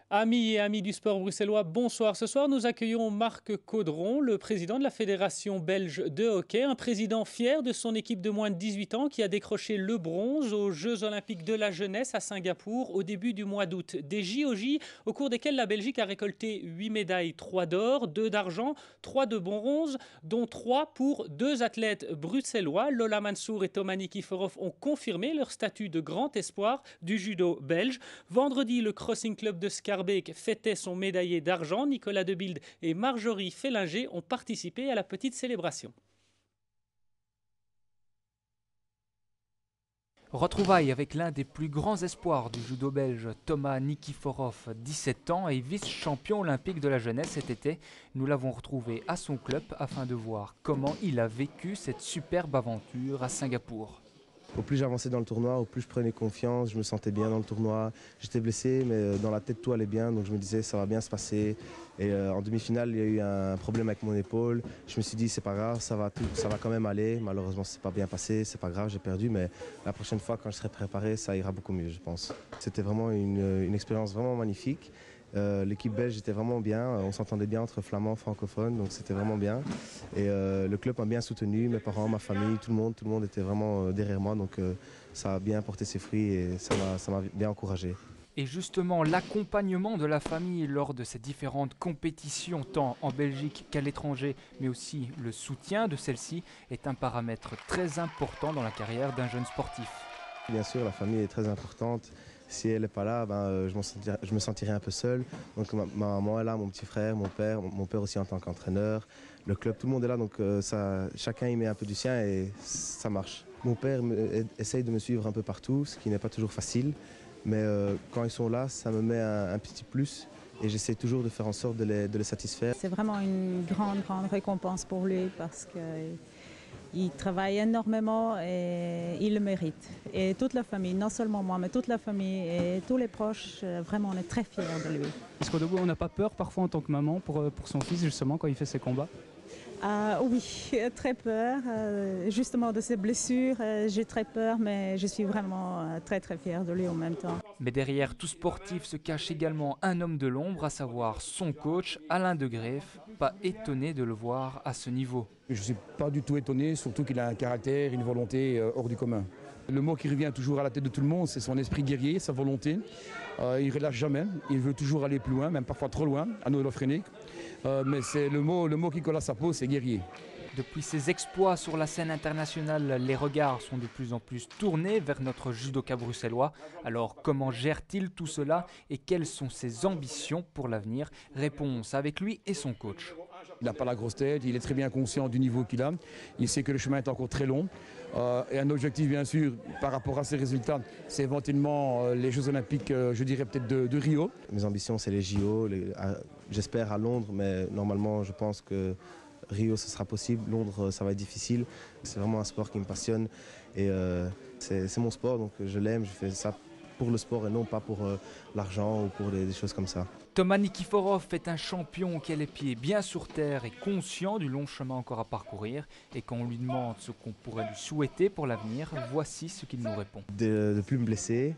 Amis et amis du sport bruxellois, bonsoir. Ce soir, nous accueillons Marc Caudron, le président de la Fédération belge de hockey, un président fier de son équipe de moins de 18 ans qui a décroché le bronze aux Jeux olympiques de la jeunesse à Singapour au début du mois d'août. Des JOJ au cours desquels la Belgique a récolté 8 médailles, 3 d'or, 2 d'argent, 3 de bronze, dont 3 pour 2 athlètes bruxellois. Lola Mansour et Thomas Nikiforov ont confirmé leur statut de grand espoir du judo belge. Vendredi, le Crossing Club de Scarbeck fêtait son médaillé d'argent. Nicolas Debilde et Marjorie Félinger ont participé à la petite célébration. Retrouvailles avec l'un des plus grands espoirs du judo belge, Thomas Nikiforov, 17 ans et vice-champion olympique de la jeunesse cet été. Nous l'avons retrouvé à son club afin de voir comment il a vécu cette superbe aventure à Singapour. Au plus j'avançais dans le tournoi, au plus je prenais confiance, je me sentais bien dans le tournoi. J'étais blessé, mais dans la tête tout allait bien, donc je me disais ça va bien se passer. Et en demi-finale, il y a eu un problème avec mon épaule. Je me suis dit c'est pas grave, ça va quand même aller. Malheureusement, c'est pas bien passé, c'est pas grave, j'ai perdu, mais la prochaine fois, quand je serai préparé, ça ira beaucoup mieux, je pense. C'était vraiment une expérience vraiment magnifique. L'équipe belge était vraiment bien, on s'entendait bien entre flamands, francophones, donc c'était vraiment bien. Et le club m'a bien soutenu, mes parents, ma famille, tout le monde était vraiment derrière moi, donc ça a bien porté ses fruits et ça m'a bien encouragé. Et justement, l'accompagnement de la famille lors de ces différentes compétitions, tant en Belgique qu'à l'étranger, mais aussi le soutien de celle-ci, est un paramètre très important dans la carrière d'un jeune sportif. Bien sûr, la famille est très importante. Si elle n'est pas là, je me sentirais un peu seul. Donc ma maman est là, mon petit frère, mon père aussi en tant qu'entraîneur. Le club, tout le monde est là, donc chacun y met un peu du sien et ça marche. Mon père essaye de me suivre un peu partout, ce qui n'est pas toujours facile. Mais quand ils sont là, ça me met un petit plus et j'essaie toujours de faire en sorte de les satisfaire. C'est vraiment une grande récompense pour lui parce que il travaille énormément et il le mérite. Et toute la famille, non seulement moi, mais toute la famille et tous les proches, vraiment, on est très fiers de lui. Est-ce qu'on n'a pas peur parfois en tant que maman pour son fils, justement, quand il fait ses combats? Oui, très peur. Justement de ses blessures, j'ai très peur, mais je suis vraiment très fière de lui en même temps. Mais derrière tout sportif se cache également un homme de l'ombre, à savoir son coach, Alain De Greef. Pas étonné de le voir à ce niveau. Je ne suis pas du tout étonné, surtout qu'il a un caractère, une volonté hors du commun. Le mot qui revient toujours à la tête de tout le monde, c'est son esprit guerrier, sa volonté. Il ne relâche jamais, il veut toujours aller plus loin, même parfois trop loin, à nos phréniques. Mais c'est le mot qui colle à sa peau, c'est guerrier. Depuis ses exploits sur la scène internationale, les regards sont de plus en plus tournés vers notre judoka bruxellois. Alors comment gère-t-il tout cela et quelles sont ses ambitions pour l'avenir? Réponse avec lui et son coach. Il n'a pas la grosse tête, il est très bien conscient du niveau qu'il a. Il sait que le chemin est encore très long. Et un objectif, bien sûr, par rapport à ses résultats, c'est éventuellement les Jeux Olympiques, je dirais peut-être de Rio. Mes ambitions, c'est les JO, j'espère à Londres, mais normalement, je pense que Rio, ce sera possible. Londres, ça va être difficile. C'est vraiment un sport qui me passionne et c'est mon sport, donc je l'aime, je fais ça pour le sport et non pas pour l'argent ou pour des choses comme ça. Thomas Nikiforov est un champion qui a les pieds bien sur terre et conscient du long chemin encore à parcourir. Et quand on lui demande ce qu'on pourrait lui souhaiter pour l'avenir, voici ce qu'il nous répond. De ne plus me blesser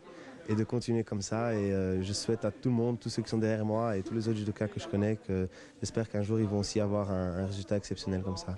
et de continuer comme ça. Et je souhaite à tout le monde, tous ceux qui sont derrière moi et tous les autres judokas que je connais, que j'espère qu'un jour ils vont aussi avoir un résultat exceptionnel comme ça.